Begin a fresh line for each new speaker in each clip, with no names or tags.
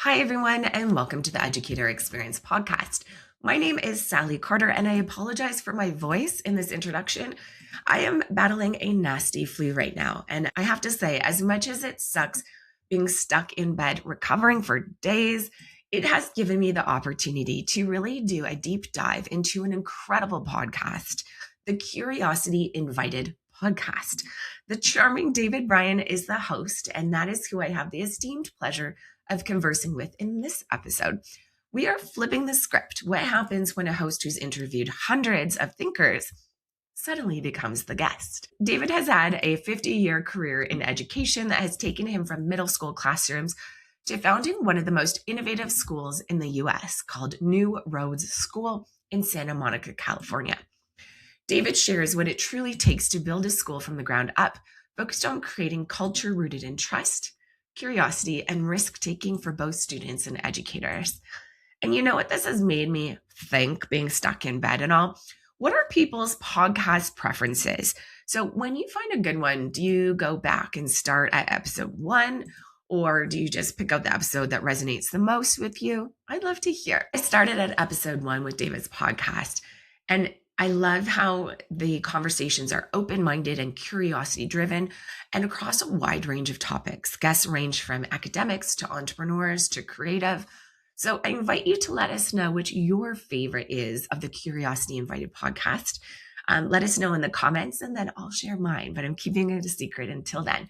Hi, everyone, and welcome to the Educator Experience podcast. My name is Sally Carter, and I apologize for my voice in this introduction. I am battling a nasty flu right now, and I have to say, as much as it sucks being stuck in bed recovering for days, it has given me the opportunity to really do a deep dive into an incredible podcast, the Curiosity Invited podcast. The charming David Bryan is the host, and that is who I have the esteemed pleasure of conversing with in this episode. We are flipping the script. What happens when a host who's interviewed hundreds of thinkers suddenly becomes the guest? David has had a 50-year career in education that has taken him from middle school classrooms to founding one of the most innovative schools in the US called New Roads School in Santa Monica, California. David shares what it truly takes to build a school from the ground up, focused on creating culture rooted in trust, curiosity, and risk-taking for both students and educators. And you know what this has made me think, being stuck in bed and all? What are people's podcast preferences? So when you find a good one, do you go back and start at episode 1? Or do you just pick out the episode that resonates the most with you? I'd love to hear. I started at episode 1 with David's podcast, and I love how the conversations are open-minded and curiosity-driven and across a wide range of topics. Guests range from academics to entrepreneurs to creative. So I invite you to let us know which your favorite is of the Curiosity Invited podcast. Let us know in the comments, and then I'll share mine, but I'm keeping it a secret until then.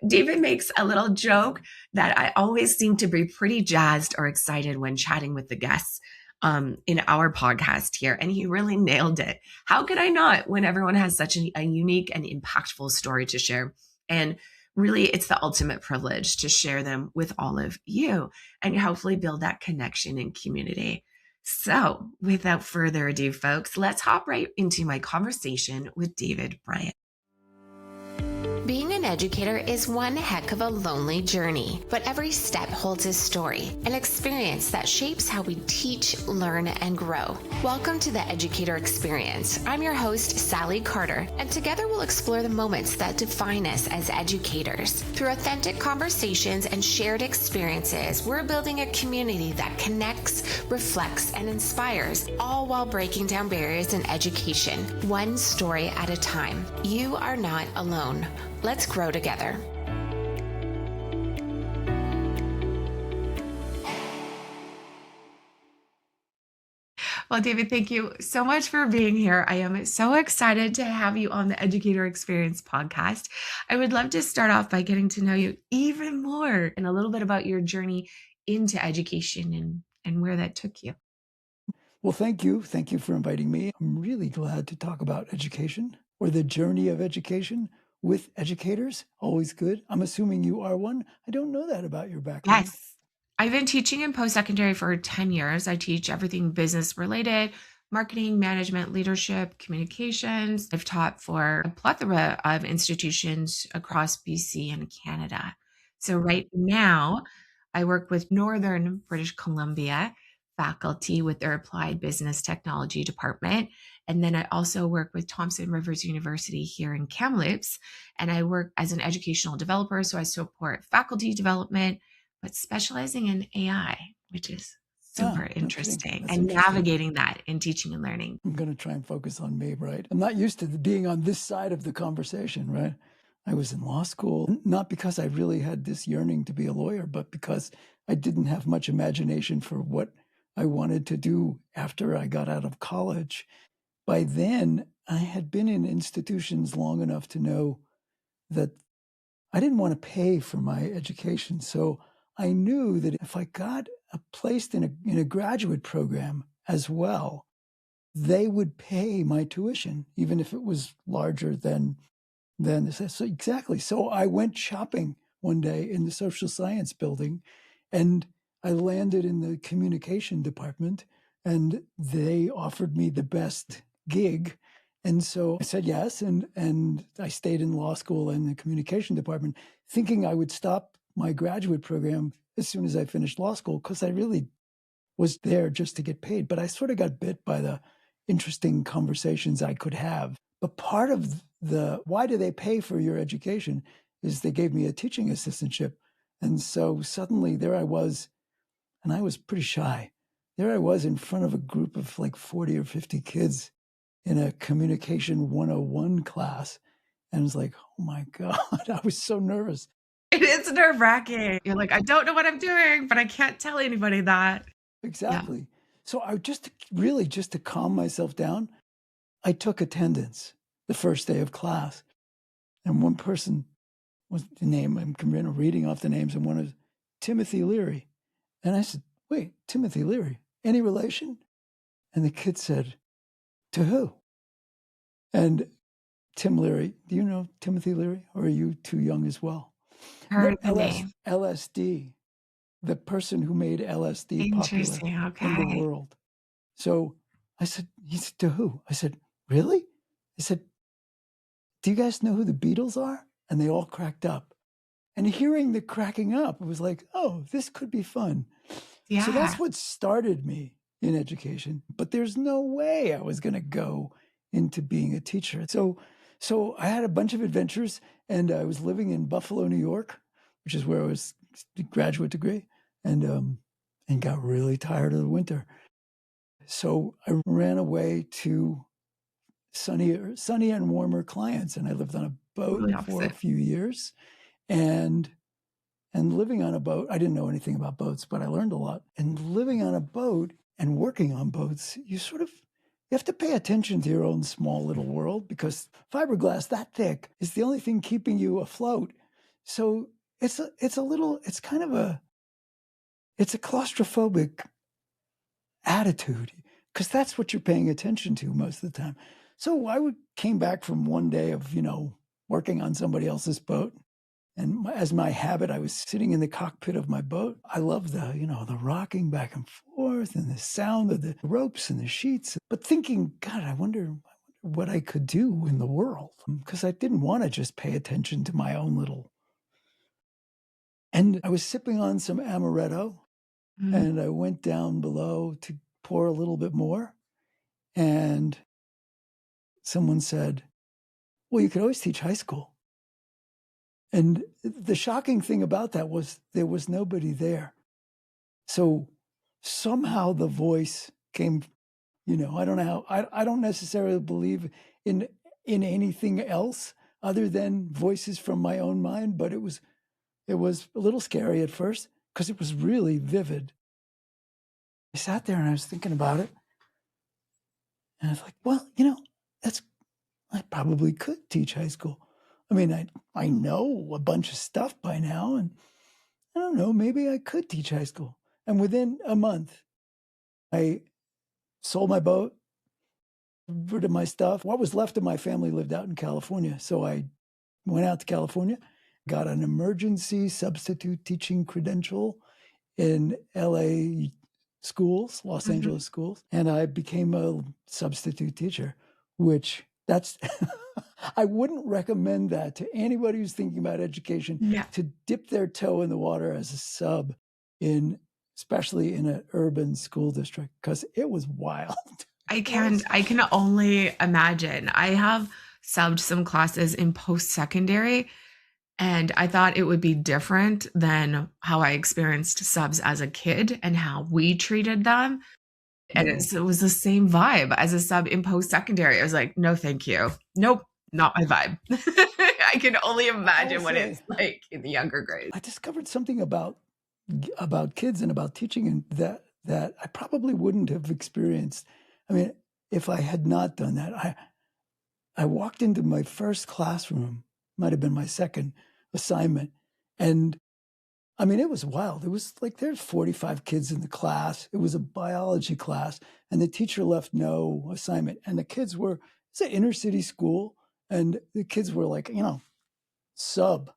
David makes a little joke that I always seem to be pretty jazzed or excited when chatting with the guests in our podcast here, and he really nailed it. How could I not when everyone has such a unique and impactful story to share? And really, it's the ultimate privilege to share them with all of you and hopefully build that connection and community. So without further ado, folks, let's hop right into my conversation with David Bryan.
Being an educator is one heck of a lonely journey, but every step holds a story, an experience that shapes how we teach, learn, and grow. Welcome to the Educator Experience. I'm your host, Sally Carter, and together we'll explore the moments that define us as educators. Through authentic conversations and shared experiences, we're building a community that connects, reflects, and inspires, all while breaking down barriers in education, one story at a time. You are not alone. Let's grow together.
Well, David, thank you so much for being here. I am so excited to have you on the Educator Experience podcast. I would love to start off by getting to know you even more and a little bit about your journey into education and where that took you.
Well, thank you. Thank you for inviting me. I'm really glad to talk about education or the journey of education with educators. Always good. I'm assuming you are one. I don't know that about your background.
Yes. I've been teaching in post-secondary for 10 years. I teach everything business related, marketing, management, leadership, communications. I've taught for a plethora of institutions across BC and Canada. So right now, I work with Northern British Columbia faculty with their Applied Business Technology department. And then I also work with Thompson Rivers University here in Kamloops, and I work as an educational developer. So I support faculty development, but specializing in AI, which is super interesting, and navigating that in teaching and learning.
I'm going to try and focus on me, right? I'm not used to being on this side of the conversation, right? I was in law school, not because I really had this yearning to be a lawyer, but because I didn't have much imagination for what I wanted to do after I got out of college. By then, I had been in institutions long enough to know that I didn't want to pay for my education. So I knew that if I got placed in a graduate program as well, they would pay my tuition, even if it was larger than so exactly. So I went shopping one day in the social science building, and I landed in the communication department, and they offered me the best gig. And so I said yes, and I stayed in law school in the communication department, thinking I would stop my graduate program as soon as I finished law school, because I really was there just to get paid. But I sort of got bit by the interesting conversations I could have. But part of the why do they pay for your education is they gave me a teaching assistantship. And so suddenly there I was, and I was pretty shy. There I was in front of a group of like 40 or 50 kids in a communication 101 class. And it's like, oh my God, I was so nervous.
It is nerve-wracking. You're like, I don't know what I'm doing, but I can't tell anybody that. Yeah.
Exactly. So I just really, just to calm myself down, I took attendance the first day of class. And one person was the name, I'm reading off the names, and one is Timothy Leary. And I said, wait, Timothy Leary, any relation? And the kid said, to who? And Tim Leary, do you know Timothy Leary? Or are you too young as well?
Heard the name.
LSD, the person who made LSD popular
Interesting.
in the
Okay.
world. So I said, he said, to who? I said, really? I said, do you guys know who the Beatles are? And they all cracked up. And hearing the cracking up, it was like, oh, this could be fun.
Yeah.
So that's what started me in education. But there's no way I was going to go into being a teacher. So I had a bunch of adventures, and I was living in Buffalo, New York, which is where I was graduate degree, and got really tired of the winter. So I ran away to sunny and warmer clients, and I lived on a boat
Totally
for a
opposite.
few years, and living on a boat. I didn't know anything about boats, but I learned a lot. And living on a boat and working on boats, you have to pay attention to your own small little world, because fiberglass that thick is the only thing keeping you afloat. So it's a claustrophobic attitude, because that's what you're paying attention to most of the time. So came back from one day of, working on somebody else's boat. And as my habit, I was sitting in the cockpit of my boat. I love the rocking back and forth and the sound of the ropes and the sheets, but thinking, God, I wonder what I could do in the world, because I didn't want to just pay attention to my own little. And I was sipping on some amaretto, and I went down below to pour a little bit more. And someone said, well, you could always teach high school. And the shocking thing about that was there was nobody there. So somehow the voice came, I don't know how, I don't necessarily believe in anything else other than voices from my own mind, but it was a little scary at first because it was really vivid. I sat there and I was thinking about it. And I was like, well, I probably could teach high school. I mean, I know a bunch of stuff by now, and I don't know, maybe I could teach high school. And within a month, I sold my boat, rid of my stuff. What was left of my family lived out in California. So I went out to California, got an emergency substitute teaching credential in LA schools, Los Angeles schools, and I became a substitute teacher, which that's I wouldn't recommend that to anybody who's thinking about education, to dip their toe in the water as a sub, especially in an urban school district, because it was wild.
I can only imagine. I have subbed some classes in post-secondary, and I thought it would be different than how I experienced subs as a kid and how we treated them. And it was the same vibe as a sub in post-secondary. I was like, no, thank you. Nope, not my vibe. I can only imagine what it's like in the younger grades.
I discovered something about kids and about teaching, and that I probably wouldn't have experienced. I mean, if I had not done that, I walked into my first classroom, might have been my second assignment, and I mean, it was wild. It was like there's 45 kids in the class. It was a biology class, and the teacher left no assignment. And the kids it's an inner city school, and the kids were like, sub.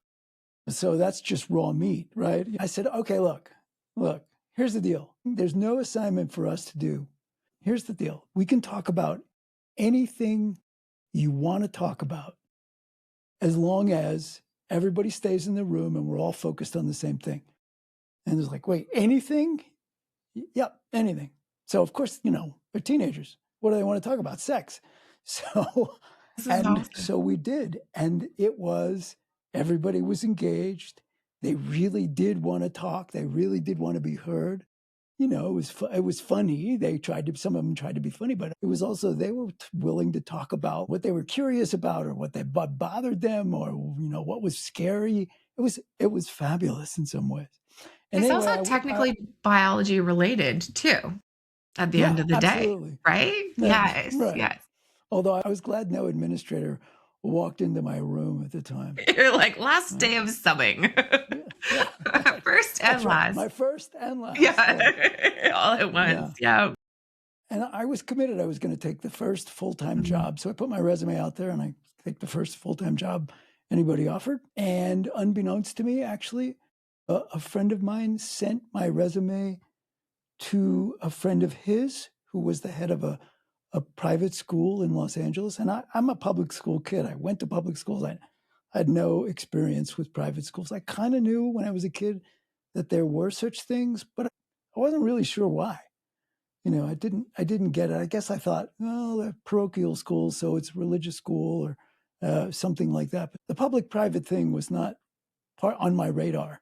So that's just raw meat, right? I said, okay, look, here's the deal. There's no assignment for us to do. Here's the deal. We can talk about anything you want to talk about, as long as everybody stays in the room and we're all focused on the same thing. And it's like, wait, anything? Yep, anything. So of course, they're teenagers. What do they want to talk about? Sex. So, so we did. And everybody was engaged. They really did want to talk. They really did want to be heard. It was funny. Some of them tried to be funny, but it was also, they were willing to talk about what they were curious about or what bothered them or, what was scary. It was fabulous in some ways. And
It's
anyway,
also technically biology related too, at the end
yeah,
of the day,
absolutely.
right?
That's
Yes,
right.
yes.
Although I was glad no administrator walked into my room at the time.
You're like, last day of subbing.
Yeah.
First and
That's right.
last.
My first and last.
Yeah. All at once. Yeah.
And I was committed. I was going to take the first full-time job. So I put my resume out there and I take the first full-time job anybody offered. And unbeknownst to me, actually, a friend of mine sent my resume to a friend of his who was the head of a private school in Los Angeles. And I'm a public school kid. I went to public schools. I had no experience with private schools. I kind of knew when I was a kid that there were such things, but I wasn't really sure why. I didn't get it. I guess I thought, well, they're parochial schools, so it's religious school or something like that. But the public-private thing was not part on my radar.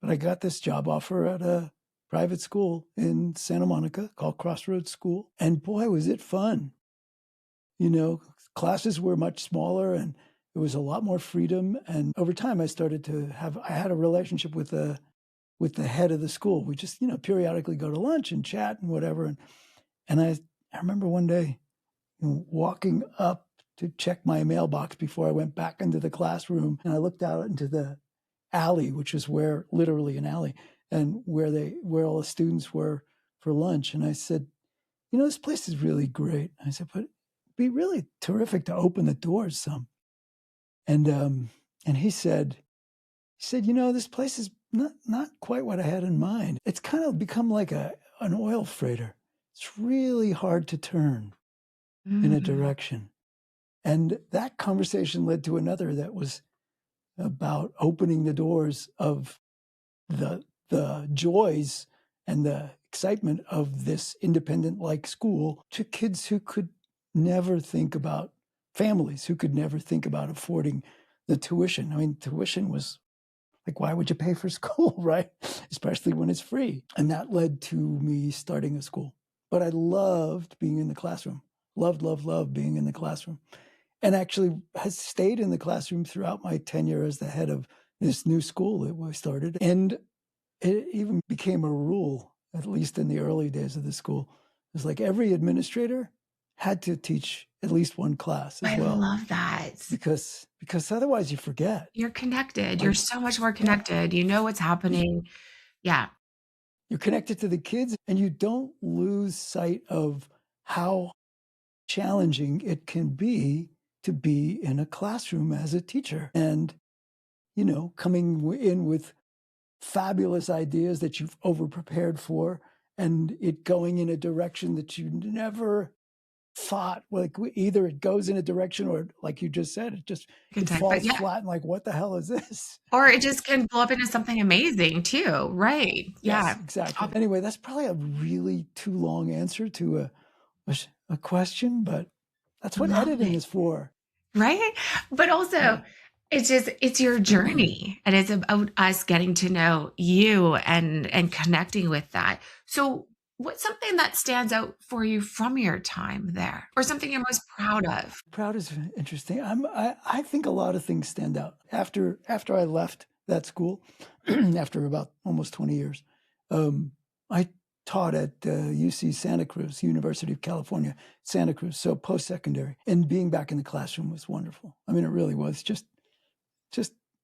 But I got this job offer at a private school in Santa Monica called Crossroads School. And boy, was it fun. Classes were much smaller and there was a lot more freedom. And over time, I had a relationship with the head of the school. We just, periodically go to lunch and chat and whatever. And I remember one day walking up to check my mailbox before I went back into the classroom. And I looked out into the alley, which is literally an alley, and where all the students were for lunch. And I said, this place is really great. I said, but it'd be really terrific to open the doors some. And he said, this place is not quite what I had in mind. It's kind of become like an oil freighter. It's really hard to turn in a direction. And that conversation led to another that was about opening the doors of the joys and the excitement of this independent-like school to kids who could never think about families, who could never think about affording the tuition. I mean, tuition was like, why would you pay for school, right? Especially when it's free. And that led to me starting a school. But I loved being in the classroom. Loved being in the classroom. And actually has stayed in the classroom throughout my tenure as the head of this new school that we started. And it even became a rule, at least in the early days of the school. It was like every administrator had to teach at least one class as well.
I love that.
Because otherwise you forget.
You're connected. You're so much more connected. You know what's happening. Yeah.
You're connected to the kids and you don't lose sight of how challenging it can be to be in a classroom as a teacher. And, coming in with fabulous ideas that you've over-prepared for and it going in a direction that you never thought, like either it goes in a direction or, like you just said, it falls flat and like, what the hell is this?
Or it just can blow up into something amazing too, right?
Yes,
Yeah,
exactly. Anyway, that's probably a really too long answer to a question, but that's what editing is for.
Right? But also, it's your journey and it's about us getting to know you and connecting with that. So what's something that stands out for you from your time there or something you're most proud of?
Proud is interesting. I think a lot of things stand out. After I left that school, after about almost 20 years, I taught at UC Santa Cruz, University of California, Santa Cruz, so post-secondary. And being back in the classroom was wonderful. I mean, it really was just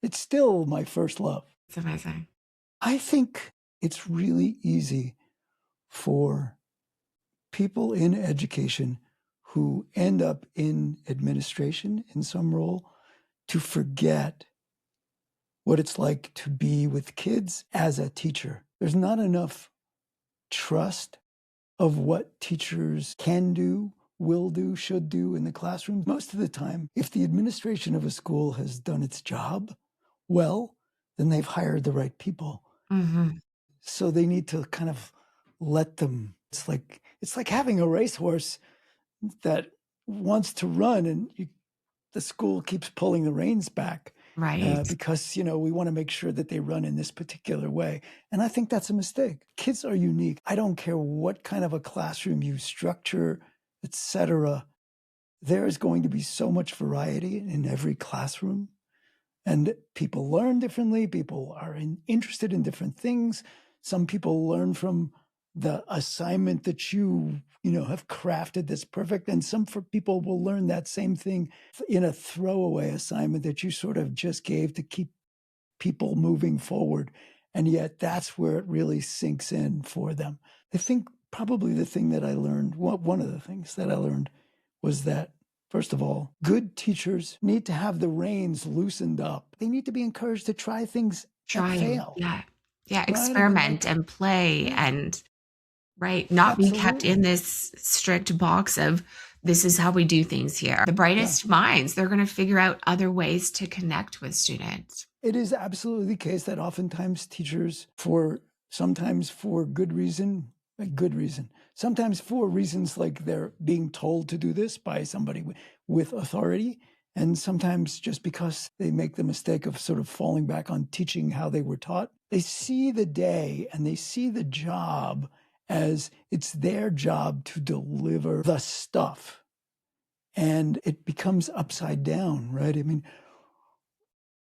it's still my first love.
It's amazing.
I think it's really easy for people in education who end up in administration in some role to forget what it's like to be with kids as a teacher. There's not enough trust of what teachers can do, will do, should do in the classroom. Most of the time, if the administration of a school has done its job well, then they've hired the right people.
Mm-hmm.
So they need to kind of let them. It's like having a racehorse that wants to run and the school keeps pulling the reins back.
Right.
because, we want to make sure that they run in this particular way. And I think that's a mistake. Kids are unique. I don't care what kind of a classroom you structure, etc. There is going to be so much variety in every classroom. And people learn differently. People are interested in different things. Some people learn from the assignment that you have crafted that's perfect. And some people will learn that same thing in a throwaway assignment that you sort of just gave to keep people moving forward. And yet that's where it really sinks in for them. I think probably the thing that I learned, one of the things that I learned was that, first of all, good teachers need to have the reins loosened up. They need to be encouraged to try things that fail.
Yeah. Yeah.
Right?
Experiment and play
yeah,
and not be kept in
absolutely.
this strict box of this is how we do things here. The
Yeah.
brightest minds, they're going to figure out other ways to connect with students.
It is absolutely the case that oftentimes teachers, sometimes for good reason, sometimes for reasons like they're being told to do this by somebody with authority, and sometimes just because they make the mistake of sort of falling back on teaching how they were taught. They see the day and they see the job as it's their job to deliver the stuff. And it becomes upside down, right? I mean,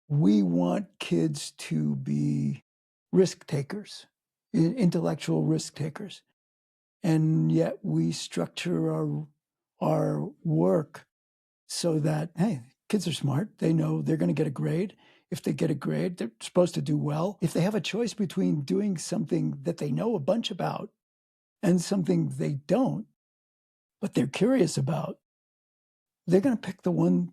we want kids to be risk takers, intellectual risk takers. And yet we structure our work so that, hey, kids are smart. They know they're going to get a grade. If they get a grade, they're supposed to do well. If they have a choice between doing something that they know a bunch about and something they don't, but they're curious about, they're going to pick the one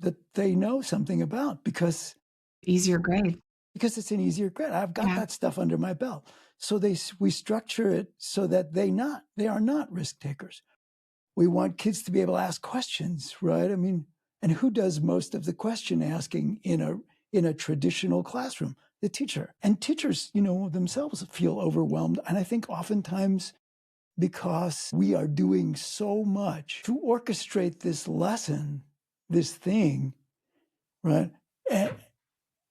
that they know something about because
Easier grade.
it's an easier grade. I've got
Yeah.
that stuff under my belt. So we structure it so that they are not risk takers. We want kids to be able to ask questions, right? I mean, and who does most of the question asking in a traditional classroom? The teacher. And teachers, themselves feel overwhelmed. And I think oftentimes because we are doing so much to orchestrate this lesson, this thing, right? And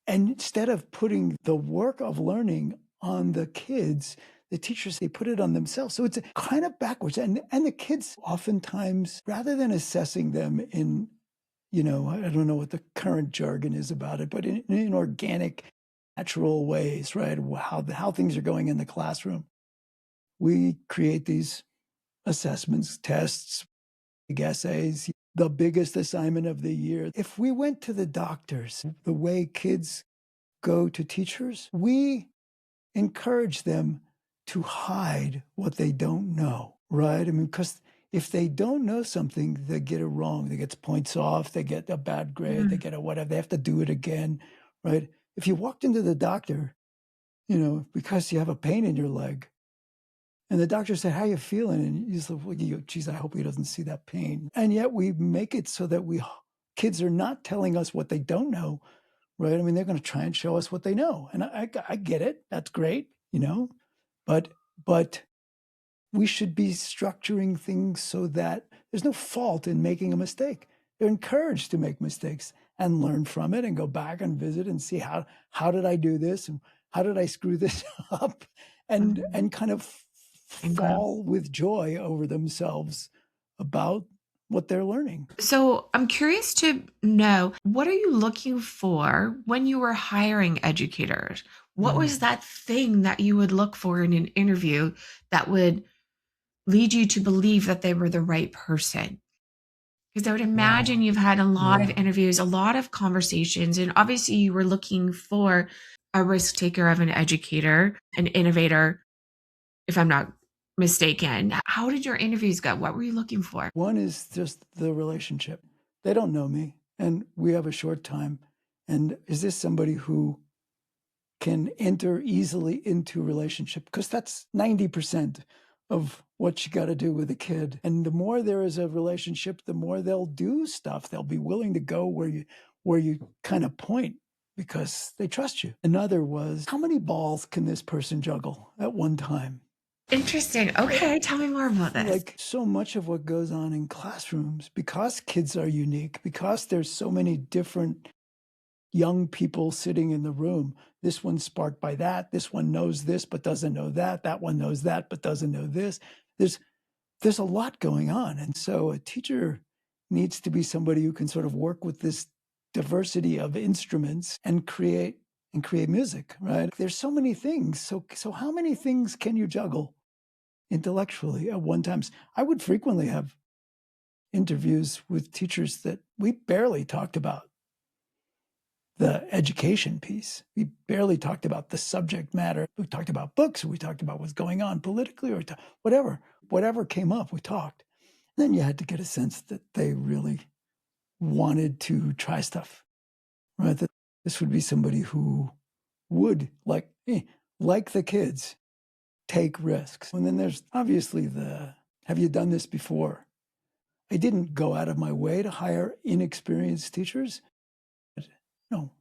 instead of putting the work of learning on the kids, the teachers, they put it on themselves. So it's kind of backwards. And the kids oftentimes, rather than assessing them in, I don't know what the current jargon is about it, but in organic, natural ways, right? How things are going in the classroom. We create these assessments, tests, essays, the biggest assignment of the year. If we went to the doctors, the way kids go to teachers, we encourage them to hide what they don't know, right? I mean, because if they don't know something, they get it wrong. They get points off, they get a bad grade, they get a whatever, they have to do it again, right? If you walked into the doctor, because you have a pain in your leg, and the doctor said, how you feeling? And you said, well, geez, I hope he doesn't see that pain. And yet we make it so that kids are not telling us what they don't know, right? I mean, they're going to try and show us what they know. And I get it. That's great, but we should be structuring things so that there's no fault in making a mistake. They're encouraged to make mistakes and learn from it and go back and visit and see how did I do this? And how did I screw this up? And kind of fall with joy over themselves about what they're learning.
So I'm curious to know, what are you looking for when you were hiring educators? What was that thing that you would look for in an interview that would lead you to believe that they were the right person? Because I would imagine you've had a lot of interviews, a lot of conversations, and obviously you were looking for a risk taker of an educator, an innovator, if I'm not mistaken. How did your interviews go? What were you looking for?
One is just the relationship. They don't know me, and we have a short time. And is this somebody who can enter easily into relationship? Because that's 90% of what you got to do with a kid. And the more there is a relationship, the more they'll do stuff. They'll be willing to go where you kind of point because they trust you. Another was, how many balls can this person juggle at one time?
Interesting. Okay, tell me more about this.
Like so much of what goes on in classrooms, because kids are unique, because there's so many different, young people sitting in the room. This one's sparked by that. This one knows this, but doesn't know that. That one knows that, but doesn't know this. There's a lot going on. And so a teacher needs to be somebody who can sort of work with this diversity of instruments and create music, right? There's so many things. So how many things can you juggle intellectually at one time? I would frequently have interviews with teachers that we barely talked about the education piece. We barely talked about the subject matter. We talked about books. We talked about what's going on politically or whatever came up, we talked. And then you had to get a sense that they really wanted to try stuff, right? That this would be somebody who would, like the kids, take risks. And then there's obviously have you done this before? I didn't go out of my way to hire inexperienced teachers.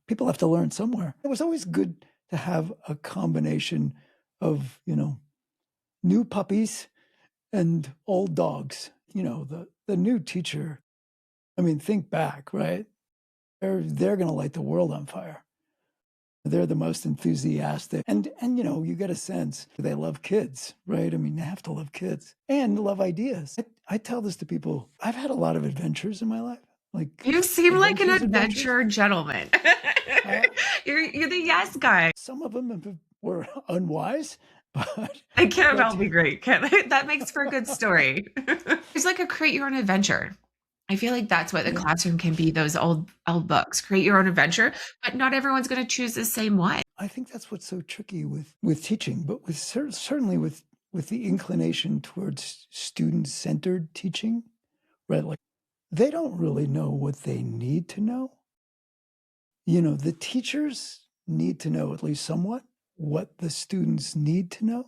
People have to learn somewhere. It was always good to have a combination of, new puppies and old dogs. The new teacher, think back, right? They're going to light the world on fire. They're the most enthusiastic. And you get a sense they love kids, right? They have to love kids and love ideas. I tell this to people. I've had a lot of adventures in my life.
You seem like an adventure gentleman. You're the yes guy.
Some of them were unwise, but
it can't all be great. That makes for a good story. It's like a create your own adventure. I feel like that's what the classroom can be, those old books. Create your own adventure, but not everyone's going to choose the same one.
I think that's what's so tricky with teaching, but certainly with the inclination towards student-centered teaching, right? They don't really know what they need to know. The teachers need to know, at least somewhat, what the students need to know,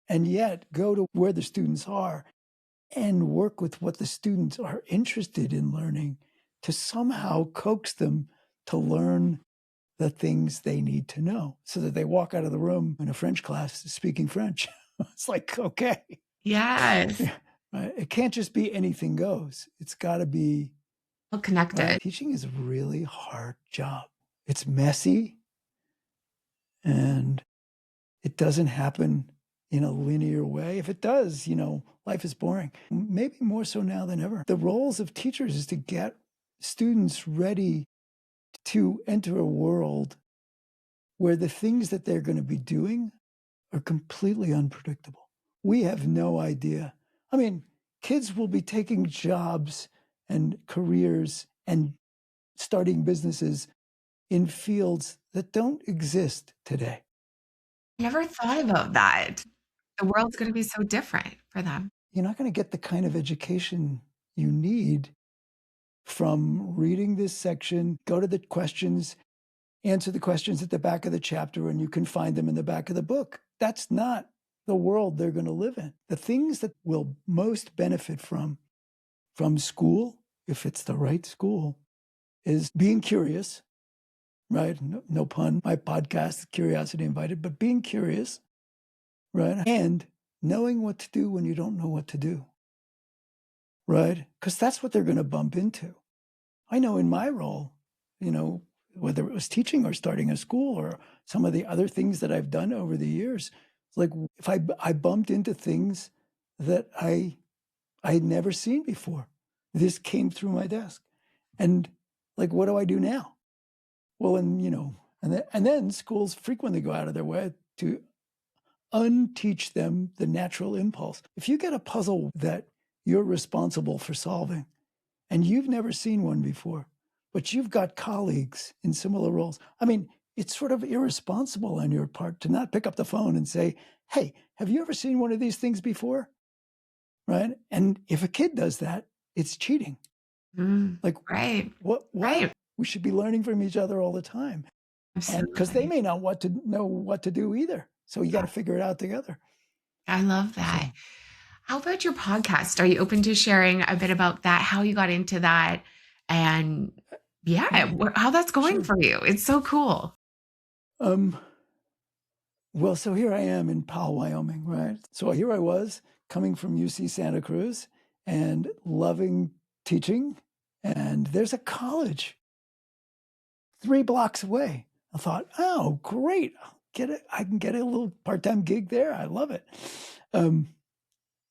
and yet go to where the students are and work with what the students are interested in learning to somehow coax them to learn the things they need to know so that they walk out of the room in a French class speaking French. It's like, okay.
Yes.
Right? It can't just be anything goes. It's got to be
connected.
Right? Teaching is a really hard job. It's messy, and it doesn't happen in a linear way. If it does, life is boring. Maybe more so now than ever. The roles of teachers is to get students ready to enter a world where the things that they're going to be doing are completely unpredictable. We have no idea. Kids will be taking jobs and careers and starting businesses in fields that don't exist today.
I never thought about that. The world's going to be so different for them.
You're not going to get the kind of education you need from reading this section, go to the questions, answer the questions at the back of the chapter, and you can find them in the back of the book. That's not the world they're going to live in. The things that will most benefit from school, if it's the right school, is being curious, right? No pun. My podcast is Curiosity Invited, but being curious, right? And knowing what to do when you don't know what to do, right? Because that's what they're going to bump into. I know in my role, whether it was teaching or starting a school or some of the other things that I've done over the years, it's like if I bumped into things that I had never seen before. This came through my desk. And what do I do now? Well, and then schools frequently go out of their way to unteach them the natural impulse. If you get a puzzle that you're responsible for solving and you've never seen one before, but you've got colleagues in similar roles, it's sort of irresponsible on your part to not pick up the phone and say, hey, have you ever seen one of these things before? Right? And if a kid does that, it's cheating.
Right.
What?
Right.
We should be learning from each other all the time. Because they may not know what to do either. So you got to figure it out together.
I love that. So, how about your podcast? Are you open to sharing a bit about that, how you got into that, and how that's going for you? It's so cool.
Well, so here I am in Powell, Wyoming, right? So here I was coming from UC Santa Cruz and loving teaching. And there's a college 3 blocks away. I thought, oh, great. I can get a little part-time gig there. I love it.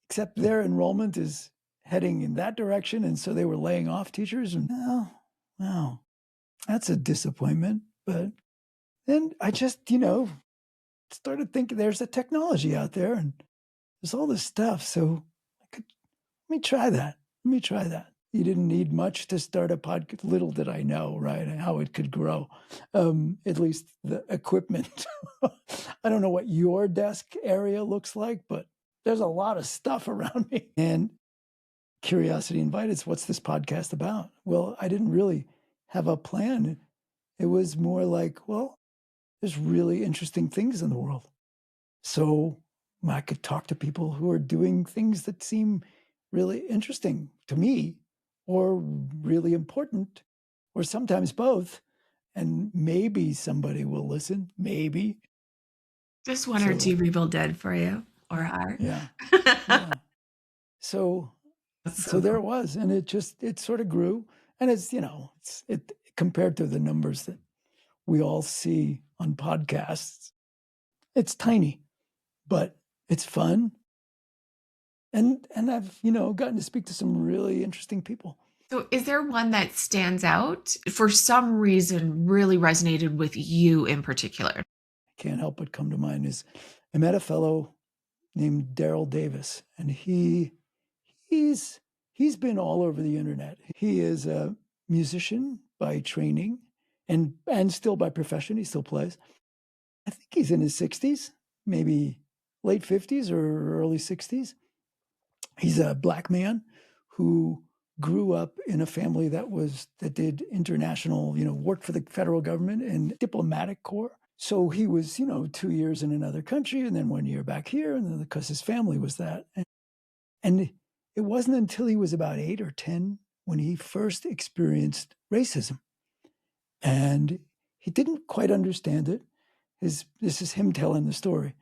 Except their enrollment is heading in that direction. And so they were laying off teachers. And wow, that's a disappointment. But then I just, started thinking there's a technology out there and there's all this stuff. So let me try that. You didn't need much to start a podcast. Little did I know, right, how it could grow. At least the equipment. I don't know what your desk area looks like, but there's a lot of stuff around me. And curiosity invited, so what's this podcast about? Well, I didn't really have a plan. It was more like, well, there's really interesting things in the world. So I could talk to people who are doing things that seem really interesting to me, or really important, or sometimes both. And maybe somebody will listen, maybe.
Just one or two people did for you or her.
Yeah. So there it was. And it sort of grew. And it's, it compared to the numbers that we all see on podcasts, it's tiny, but it's fun. And I've, gotten to speak to some really interesting people.
So is there one that stands out for some reason really resonated with you in particular?
I can't help but come to mind is I met a fellow named Daryl Davis, and he's been all over the internet. He is a musician by training and still by profession. He still plays. I think he's in his 60s, maybe late 50s or early 60s. He's a Black man who grew up in a family that did international, worked for the federal government and diplomatic corps. So he was, 2 years in another country and then 1 year back here, and then because his family was that. And it wasn't until he was about 8 or 10 when he first experienced racism. And he didn't quite understand it. This is him telling the story.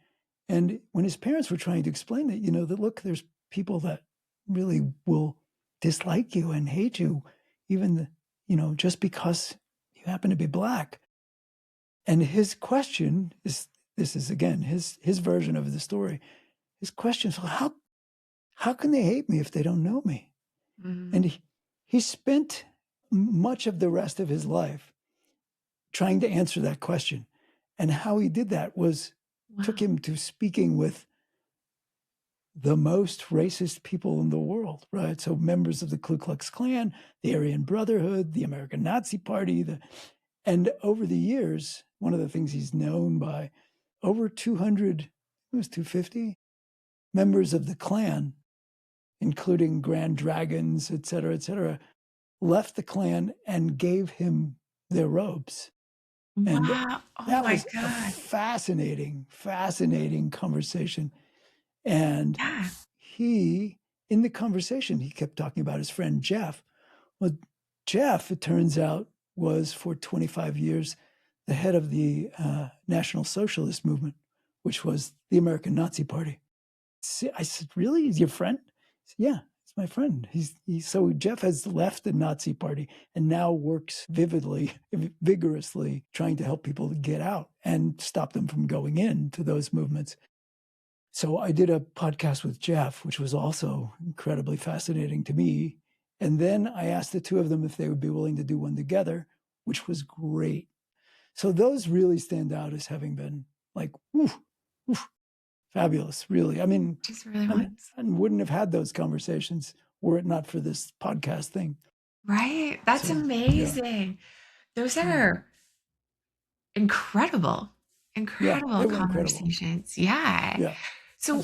And when his parents were trying to explain it, that look, there's people that really will dislike you and hate you, even, just because you happen to be Black. And his question is, this is again, his version of the story. His question is, well, how can they hate me if they don't know me? Mm-hmm. And he spent much of the rest of his life trying to answer that question. And how he did that was took him to speaking with the most racist people in the world, right? So members of the Ku Klux Klan, the Aryan Brotherhood, the American Nazi Party. And over the years, one of the things he's known by, over 200, it was 250, members of the Klan, including Grand Dragons, et cetera, left the Klan and gave him their robes. And
wow.
That was a fascinating conversation. And he, in the conversation, he kept talking about his friend Jeff. Well, Jeff, it turns out, was for 25 years the head of the National Socialist Movement, which was the American Nazi Party. I said, really? He's your friend? He said, yeah, it's my friend. So Jeff has left the Nazi Party and now works vigorously, trying to help people get out and stop them from going into those movements. So I did a podcast with Jeff, which was also incredibly fascinating to me. And then I asked the two of them if they would be willing to do one together, which was great. So those really stand out as having been like, fabulous, really. I mean, I wouldn't have had those conversations were it not for this podcast thing.
Right. That's amazing. Yeah. Those are incredible conversations. Incredible. Yeah. So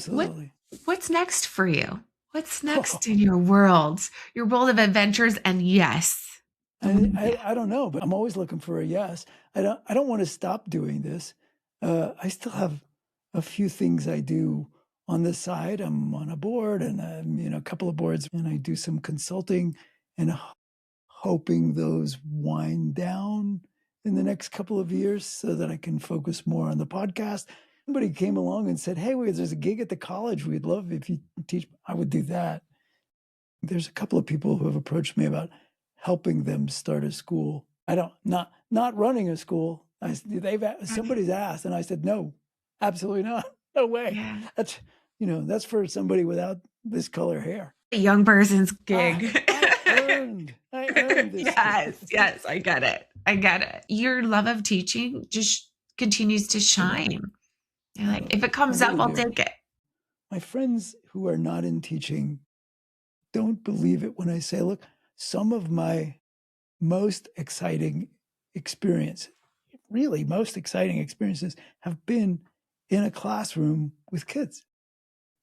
what's next for you? What's next in your world of adventures? And yes.
I don't know, but I'm always looking for a yes. I don't want to stop doing this. I still have a few things I do on the side. I'm on a board and a couple of boards, and I do some consulting and hoping those wind down in the next couple of years so that I can focus more on the podcast. Somebody came along and said, hey, there's a gig at the college. We'd love if you teach. I would do that. There's a couple of people who have approached me about helping them start a school I don't, not running a school. Somebody's asked, and I said, no, absolutely not. No way.
Yeah.
That's for somebody without this color hair.
A young person's gig.
I earned this.
Yes, I get it. Your love of teaching just continues to shine. You're like, if it comes up, I'll take it.
My friends who are not in teaching don't believe it when I say, look, some of my most exciting experiences have been in a classroom with kids,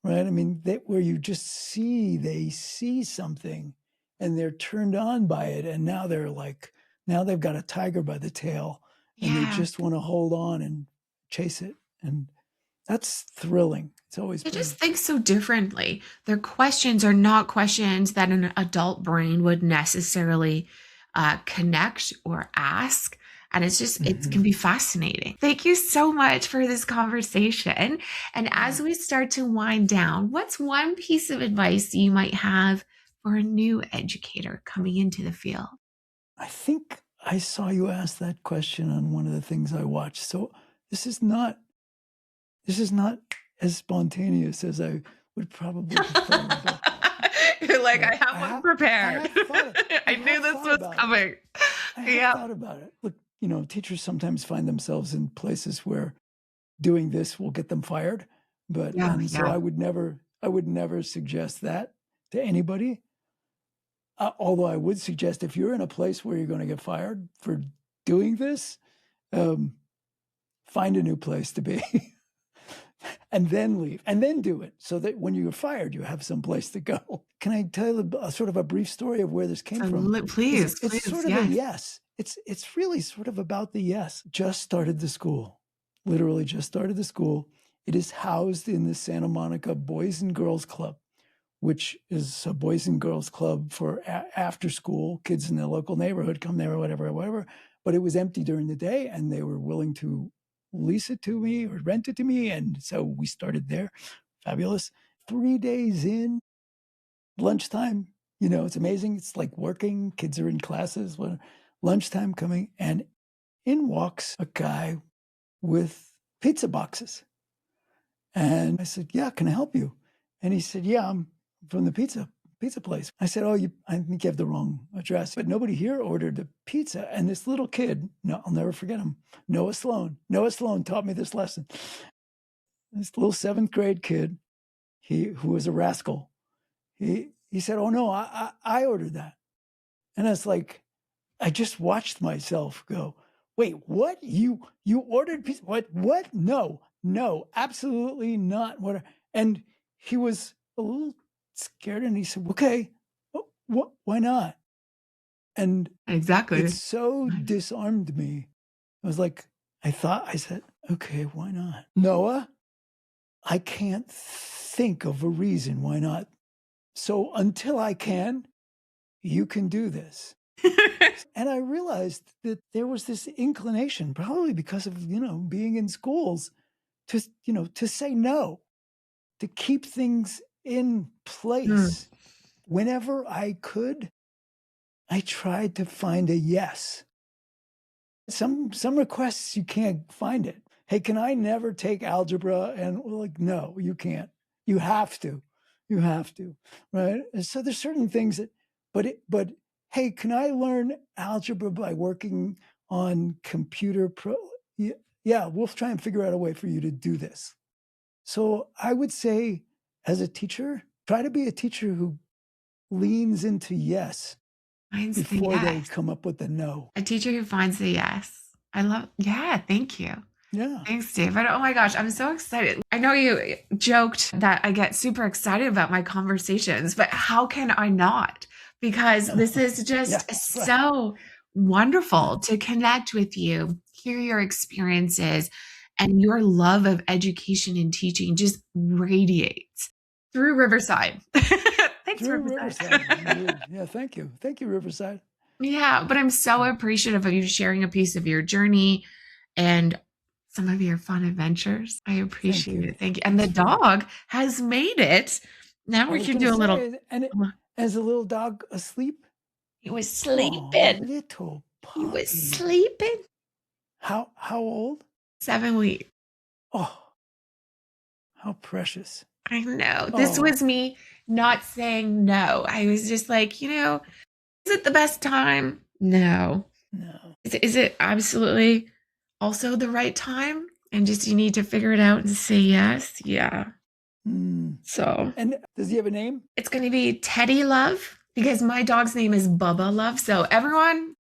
right? I mean, where you just they see something and they're turned on by it. And now they've got a tiger by the tail and they just want to hold on and chase it. And that's thrilling. It's always been.
Just think so differently. Their questions are not questions that an adult brain would necessarily connect or ask. And it's just, it can be fascinating. Thank you so much for this conversation. And as we start to wind down, what's one piece of advice you might have for a new educator coming into the field?
I think I saw you ask that question on one of the things I watched. So this is not as spontaneous as I would probably prefer.
You're like, I have one prepared. I knew this was coming.
I thought about it. Look, teachers sometimes find themselves in places where doing this will get them fired. But so I would never suggest that to anybody. Although I would suggest if you're in a place where you're going to get fired for doing this, find a new place to be. And then leave, and then do it, so that when you're fired, you have some place to go. Can I tell you sort of a brief story of where this came from?
Please.
It's sort of a yes. It's really sort of about the yes. Just started the school. Literally just started the school. It is housed in the Santa Monica Boys and Girls Club, which is a boys and girls club for after school. Kids in the local neighborhood come there or whatever. But it was empty during the day, and they were willing to lease it to me or rent it to me. And so we started there. Fabulous. 3 days in, lunchtime, it's amazing. It's like working. Kids are in classes. Lunchtime coming, and in walks a guy with pizza boxes. And I said, yeah, can I help you? And he said, yeah, I'm from the pizza place. I said, I think you have the wrong address. But nobody here ordered a pizza. And this little kid, I'll never forget him, Noah Sloan taught me this lesson. This little 7th grade kid, who was a rascal, he said, oh no, I ordered that. And I was like, I just watched myself go, wait, what? You ordered pizza? What? No, absolutely not. What? And he was a little scared, and he said, okay, why not? And
exactly,
it so disarmed me. I was like, I said, okay, why not? Noah, I can't think of a reason why not. So until I can, you can do this. And I realized that there was this inclination, probably because of, being in schools, to say no, to keep things in place. Whenever I could, I tried to find a yes. Some requests you can't find it. Hey, can I never take algebra? And no, you can't. You have to, right? And so there's certain things that, but hey, can I learn algebra by working on computer Yeah, we'll try and figure out a way for you to do this. So I would say, as a teacher, try to be a teacher who leans into yes before they come up with the no.
A teacher who finds the yes. Thank you.
Yeah.
Thanks, David. Oh my gosh, I'm so excited. I know you joked that I get super excited about my conversations, but how can I not? Because this is just so wonderful to connect with you, hear your experiences, and your love of education and teaching just radiates through Riverside. Thanks, Riverside.
Yeah, thank you. Thank you, Riverside.
Yeah, but I'm so appreciative of you sharing a piece of your journey and some of your fun adventures. I appreciate it. Thank you. And the dog has made it. Now we can do a little.
And is the little dog asleep?
He was sleeping.
Oh, little
He was
puppy.
sleeping.
How old?
7 weeks.
Oh, how precious.
I know. This
Oh,
was me not saying no. I was just like, is it the best time? No.
no.
Is it absolutely also the right time? And just you need to figure it out and say yes. Yeah.
Mm.
So
And does he have a name?
it's going to be Teddy Love because my dog's name is Bubba Love. So everyone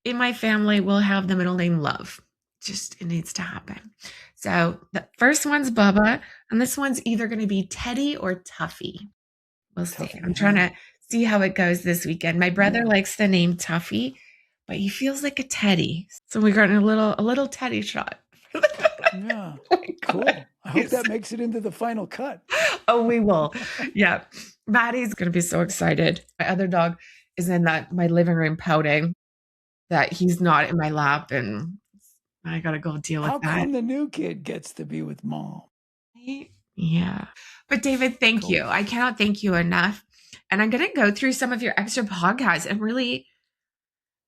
in my family will have the middle name Love. Just it needs to happen. So the first one's Bubba, and this one's either going to be Teddy or Tuffy. We'll see.
Tuffy,
I'm trying
huh?
to see how it goes this weekend. My brother
Yeah.
likes the name Tuffy, but he feels like a teddy. So we got a little teddy shot.
Yeah.
Oh my God.
Cool. I hope that makes it into the final cut.
Oh, we will. Yeah. Maddie's going to be so excited. My other dog is in my living room pouting that he's not in my lap and I got to go deal with
How
that.
come the new kid gets to be with mom?
Yeah. But David, thank
Cool.
you. I cannot thank you enough. And I'm going to go through some of your extra podcasts and really,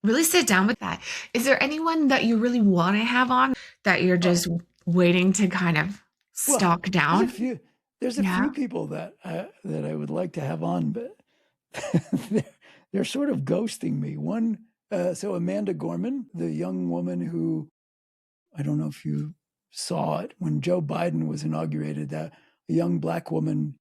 really sit down with that. Is there anyone that you really want to have on that you're
Oh,
just waiting to kind of
well,
stalk down?
there's a
Yeah.
few people that I would like to have on, but they're, they're sort of ghosting me. One, so Amanda Gorman, the young woman who, I don't know if you saw it when Joe Biden was inaugurated, that a young Black woman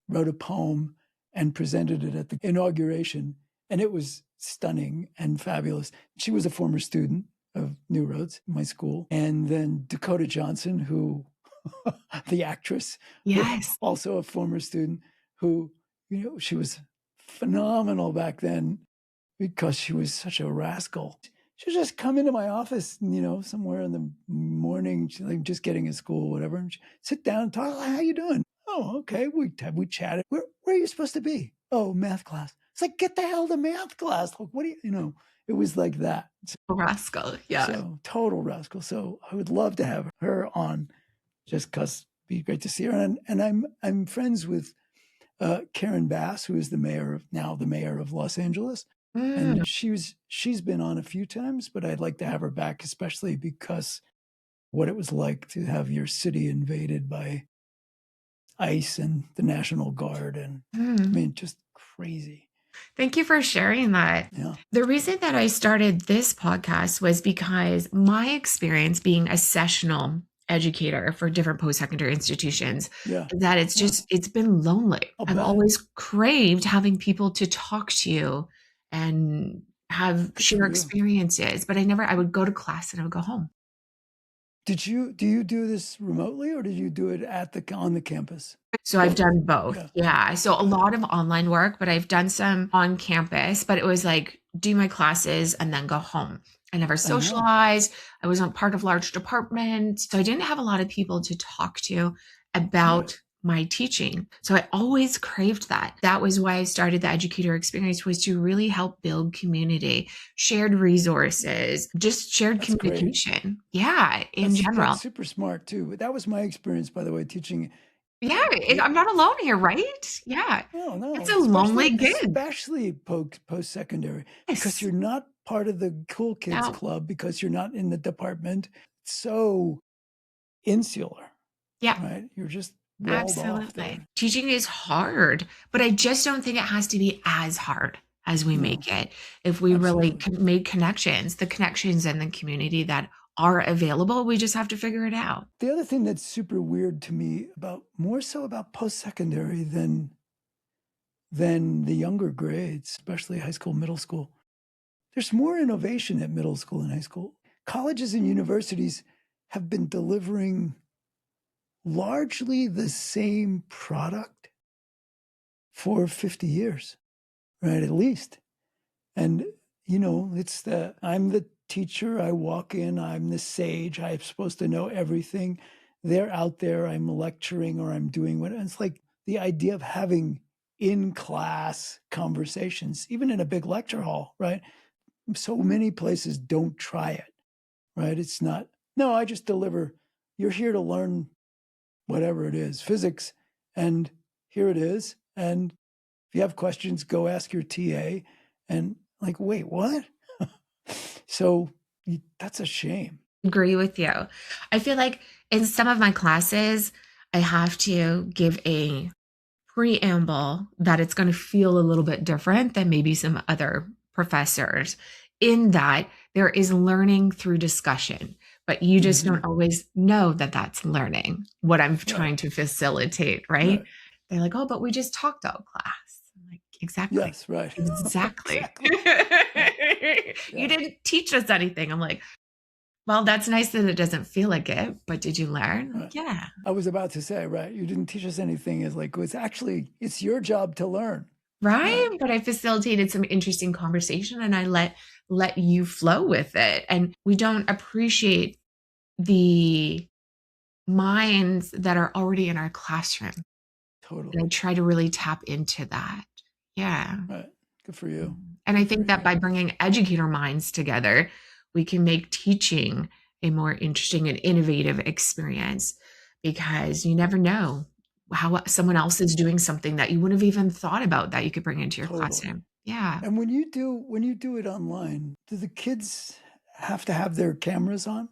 wrote a poem and presented it at the inauguration. And it was stunning and fabulous. She was a former student of New Roads, my school. And then Dakota Johnson, who, the actress, who
Yes.
also a former student, who, she was phenomenal back then because she was such a rascal. She would just come into my office, somewhere in the morning, like just getting in school, whatever, and sit down and talk. How you doing? Oh, okay. We chatted. Where are you supposed to be? Oh, math class. It's like, get the hell to math class. Like, what do you? It was like that.
Rascal. Yeah.
So total rascal. So I would love to have her on, just because it'd be great to see her. And I'm friends with Karen Bass, who is the mayor of Los Angeles.
Mm.
And she's been on a few times, but I'd like to have her back, especially because what it was like to have your city invaded by ICE and the National Guard. And I mean, just crazy.
Thank you for sharing that.
Yeah.
The reason that I started this podcast was because my experience being a sessional educator for different post-secondary institutions,
Yeah.
that it's been lonely.
I'll
I've
bet.
always craved having people to talk to and have
Good
share
for you.
experiences, but I would go to class and I would go home.
Do you do this remotely, or did you do it on the campus?
So I've done both.
Yeah.
Yeah. So a lot of online work, but I've done some on campus, but it was like do my classes and then go home. I never socialized. I wasn't part of large departments. So I didn't have a lot of people to talk to about my teaching. So I always craved that. That was why I started the educator experience, was to really help build community, shared resources, just shared
That's great.
communication. Yeah, in general.
That's super smart too. That was my experience, by the way, teaching.
Yeah, I'm not alone here, right? Yeah.
No.
It's a lonely gig.
Especially post-secondary, because
Yes.
you're not part of the cool kids
No.
club, because you're not in the department. It's so insular,
Yeah,
right? You're just walled off
absolutely.
there.
Teaching is hard, but I just don't think it has to be as hard as we
No,
make it. If we really
absolutely.
make connections, the connections in the community that are available, we just have to figure it out.
The other thing that's super weird to me more so about post-secondary than the younger grades, especially high school, middle school, there's more innovation at middle school and high school. Colleges and universities have been delivering largely the same product for 50 years, right? At least. And, it's I'm the teacher, I walk in, I'm the sage, I'm supposed to know everything. They're out there, I'm lecturing or I'm doing what. And it's like the idea of having in class conversations, even in a big lecture hall, right? So many places don't try it, right? It's not, no, I just deliver. You're here to learn whatever it is, physics, and here it is. And if you have questions, go ask your TA. And like, wait, what? So that's a shame.
Agree with you. I feel like in some of my classes, I have to give a preamble that it's going to feel a little bit different than maybe some other professors, in that there is learning through discussion, but you just don't always know that that's learning, what I'm trying to facilitate, right? They're like, oh, but we just talked out class. I'm like, exactly.
Yes, right.
Exactly.
Exactly.
You didn't teach us anything. I'm like, well, that's nice that it doesn't feel like it, but did you learn?
Right.
Yeah.
I was about to say, right, you didn't teach us anything. It's like, it's your job to learn.
Right. But I facilitated some interesting conversation and I let you flow with it. And we don't appreciate the minds that are already in our classroom.
Totally.
And I try to really tap into that. Yeah.
Right. Good for you.
And I think that by bringing educator minds together, we can make teaching a more interesting and innovative experience, because you never know how someone else is doing something that you wouldn't have even thought about that you could bring into your classroom. Yeah.
And when you do it online, do the kids have to have their cameras on?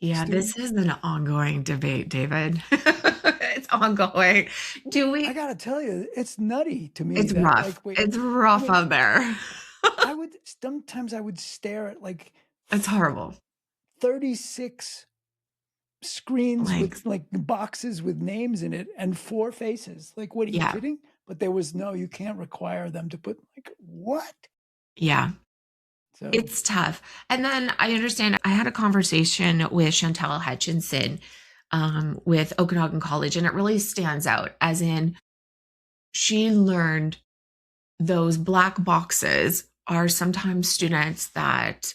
Yeah, this is an ongoing debate, David. It's ongoing. I
gotta tell you, it's nutty to me.
It's rough. It's rough out there.
Sometimes I would stare at like,
it's horrible,
36 screens with like boxes with names in it and 4 faces. Like, what are you kidding? But there was you can't require them to put, like, what?
Yeah. So it's tough. And then I understand, I had a conversation with Chantel Hutchinson with Okanagan College, and it really stands out, as in she learned those black boxes are sometimes students that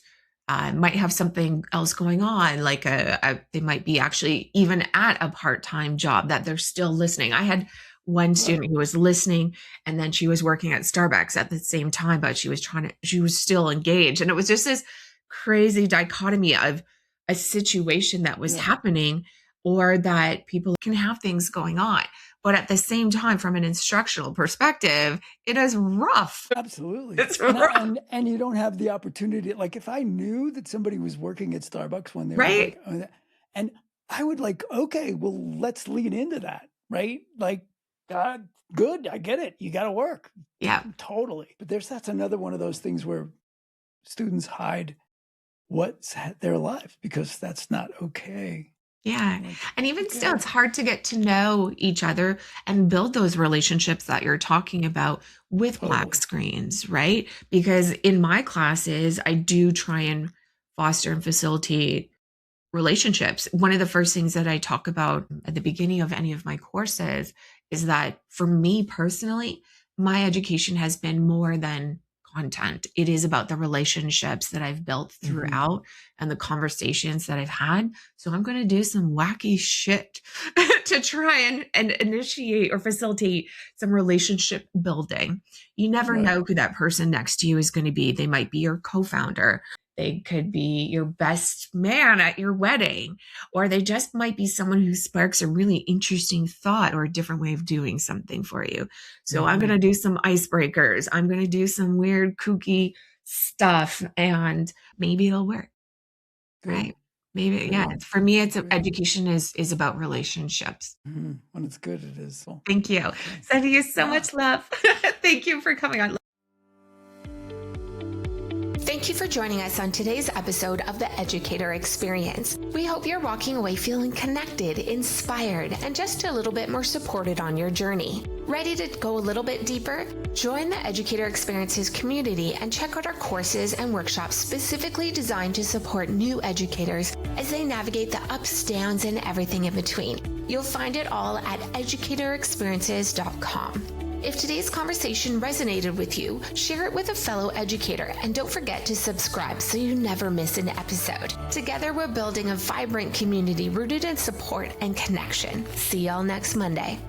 might have something else going on, like they might be actually even at a part-time job that they're still listening. I had one student who was listening, and then she was working at Starbucks at the same time, but she was still engaged. And it was just this crazy dichotomy of a situation that was happening, or that people can have things going on. But at the same time, from an instructional perspective, it is rough.
Absolutely.
It's rough.
And you don't have the opportunity. Like, if I knew that somebody was working at Starbucks when they were like, and I would like, okay, well, let's lean into that, right? Like, God, good, I get it. You got to work.
Yeah.
Totally. But that's another one of those things where students hide what's their life because that's not okay.
Yeah. And even still, it's hard to get to know each other and build those relationships that you're talking about with black screens, right? Because in my classes, I do try and foster and facilitate relationships. One of the first things that I talk about at the beginning of any of my courses is that for me personally, my education has been more than content. It is about the relationships that I've built throughout and the conversations that I've had. So I'm going to do some wacky shit to try and initiate or facilitate some relationship building. You never know who that person next to you is going to be. They might be your co-founder. They could be your best man at your wedding, or they just might be someone who sparks a really interesting thought or a different way of doing something for you. So I'm going to do some icebreakers. I'm going to do some weird, kooky stuff, and maybe it'll work. Right? Maybe, for me, it's education is about relationships.
When it's good, it is. So.
Thank you. Sending you so much love. Thank you for coming on.
Thank you for joining us on today's episode of the Educator Experience. We hope you're walking away feeling connected, inspired, and just a little bit more supported on your journey. Ready to go a little bit deeper? Join the Educator Experiences community and check out our courses and workshops specifically designed to support new educators as they navigate the ups, downs, and everything in between. You'll find it all at educatorexperiences.com. If today's conversation resonated with you, share it with a fellow educator, and don't forget to subscribe so you never miss an episode. Together, we're building a vibrant community rooted in support and connection. See y'all next Monday.